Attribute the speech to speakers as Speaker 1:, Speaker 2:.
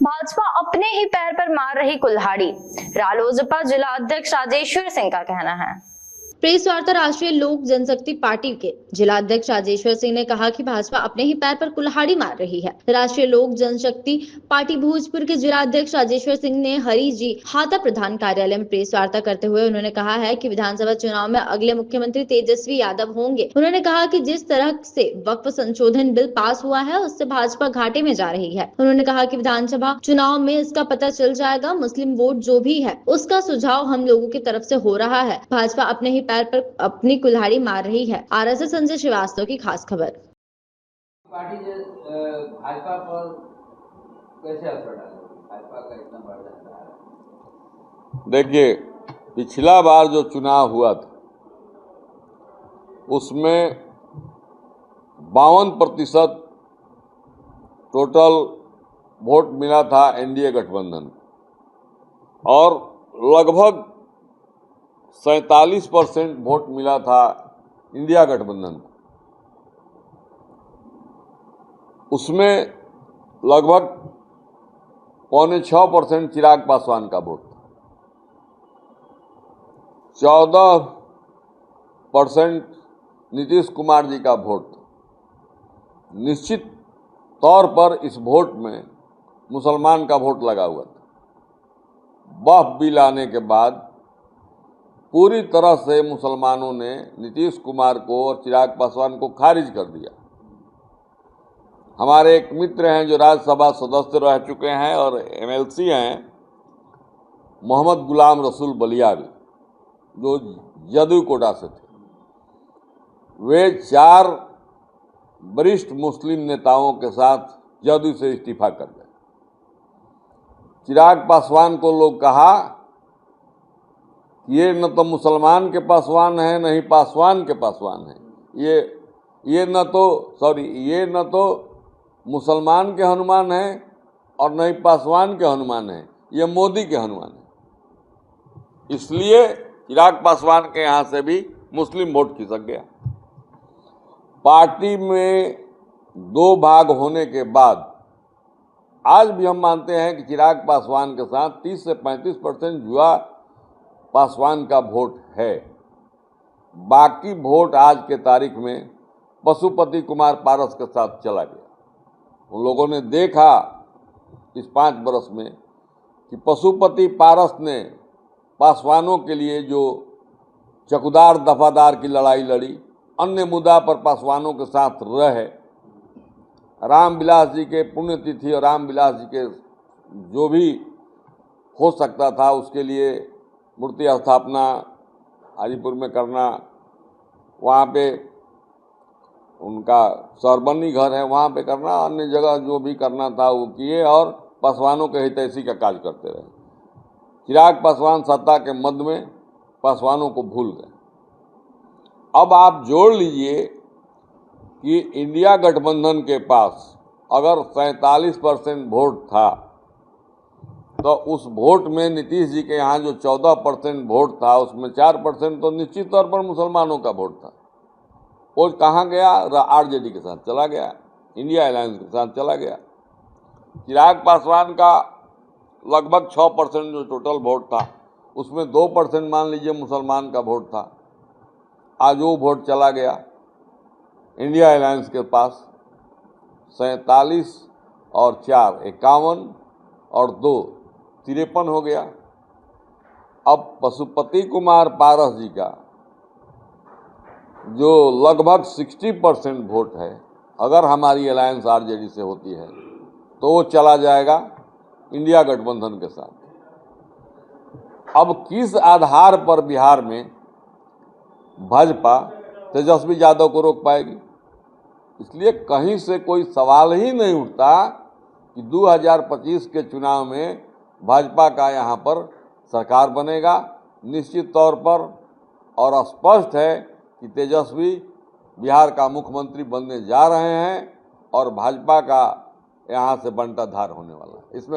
Speaker 1: भाजपा अपने ही पैर पर मार रही कुल्हाड़ी, रालोसपा जिला अध्यक्ष राजेश्वर सिंह का कहना है।
Speaker 2: प्रेस वार्ता राष्ट्रीय लोक जनशक्ति पार्टी के जिला अध्यक्ष राजेश्वर सिंह ने कहा कि भाजपा अपने ही पैर पर कुल्हाड़ी मार रही है। राष्ट्रीय लोक जनशक्ति पार्टी भोजपुर के जिला अध्यक्ष राजेश्वर सिंह ने हरि जी हाता प्रधान कार्यालय में प्रेस वार्ता करते हुए उन्होंने कहा है कि विधानसभा चुनाव में अगले मुख्यमंत्री तेजस्वी यादव होंगे। उन्होंने कहा कि जिस तरह से वक्फ संशोधन बिल पास हुआ है उससे भाजपा घाटे में जा रही है। उन्होंने कहा कि विधानसभा चुनाव में इसका पता चल जाएगा। मुस्लिम वोट जो भी है उसका सुझाव हम लोगों की तरफ से हो रहा है। भाजपा अपने ही पैर पर अपनी कुल्हाड़ी मार रही है। आरा से संजय श्रीवास्तव की खास खबर।
Speaker 3: पार्टी भाजपा पर कैसे असर डालेगी? भाजपा का इतना बढ़ जाता है।
Speaker 4: देखिए, पिछला बार जो चुनाव हुआ था उसमें 52% टोटल वोट मिला था एनडीए गठबंधन और लगभग 47% वोट मिला था इंडिया गठबंधन को। उसमें लगभग 5.25% चिराग पासवान का वोट था, 14% नीतीश कुमार जी का वोट था। निश्चित तौर पर इस वोट में मुसलमान का वोट लगा हुआ था। वक्फ बिल आने के बाद पूरी तरह से मुसलमानों ने नीतीश कुमार को और चिराग पासवान को खारिज कर दिया। हमारे एक मित्र हैं जो राज्यसभा सदस्य रह चुके हैं और एमएलसी हैं, मोहम्मद गुलाम रसूल बलियावी, जो जदयू कोटा से थे। वे 4 वरिष्ठ मुस्लिम नेताओं के साथ जदयू से इस्तीफा कर गए। चिराग पासवान को लोग कहा ये न तो मुसलमान के पासवान है न ही पासवान के पासवान है, ये न तो मुसलमान के हनुमान है और न ही पासवान के हनुमान है, ये मोदी के हनुमान है। इसलिए चिराग पासवान के यहाँ से भी मुस्लिम वोट खिसक गया। पार्टी में 2 भाग होने के बाद आज भी हम मानते हैं कि चिराग पासवान के साथ 30 से 35% जुआ पासवान का वोट है। बाकी वोट आज के तारीख में पशुपति कुमार पारस के साथ चला गया। उन लोगों ने देखा इस 5 वर्ष में कि पशुपति पारस ने पासवानों के लिए जो चकुदार दफादार की लड़ाई लड़ी, अन्य मुद्दा पर पासवानों के साथ रहे, रामविलास जी के पुण्यतिथि और रामविलास जी के जो भी हो सकता था उसके लिए मूर्ति स्थापना हाजीपुर में करना, वहाँ पे उनका सरबनी घर है वहाँ पे करना, अन्य जगह जो भी करना था वो किए और पासवानों के हितैषी का काज करते रहे। चिराग पासवान सत्ता के मद में पासवानों को भूल गए। अब आप जोड़ लीजिए कि इंडिया गठबंधन के पास अगर 47% वोट था तो उस वोट में नीतीश जी के यहाँ जो 14% वोट था उसमें 4% तो निश्चित तौर पर मुसलमानों का वोट था। वो कहाँ गया? आरजेडी के साथ चला गया, इंडिया अलायंस के साथ चला गया। चिराग पासवान का लगभग 6% जो टोटल वोट था उसमें 2% मान लीजिए मुसलमान का वोट था। आज वो वोट चला गया इंडिया अलायंस के पास। 47 और 4 51 और 2 53 हो गया। अब पशुपति कुमार पारस जी का जो लगभग 60% वोट है, अगर हमारी अलायंस आरजेडी से होती है तो वो चला जाएगा इंडिया गठबंधन के साथ। अब किस आधार पर बिहार में भाजपा तेजस्वी यादव को रोक पाएगी? इसलिए कहीं से कोई सवाल ही नहीं उठता कि 2025 के चुनाव में भाजपा का यहाँ पर सरकार बनेगा निश्चित तौर पर। और स्पष्ट है कि तेजस्वी बिहार का मुख्यमंत्री बनने जा रहे हैं और भाजपा का यहाँ से बंटाधार होने वाला है। इसमें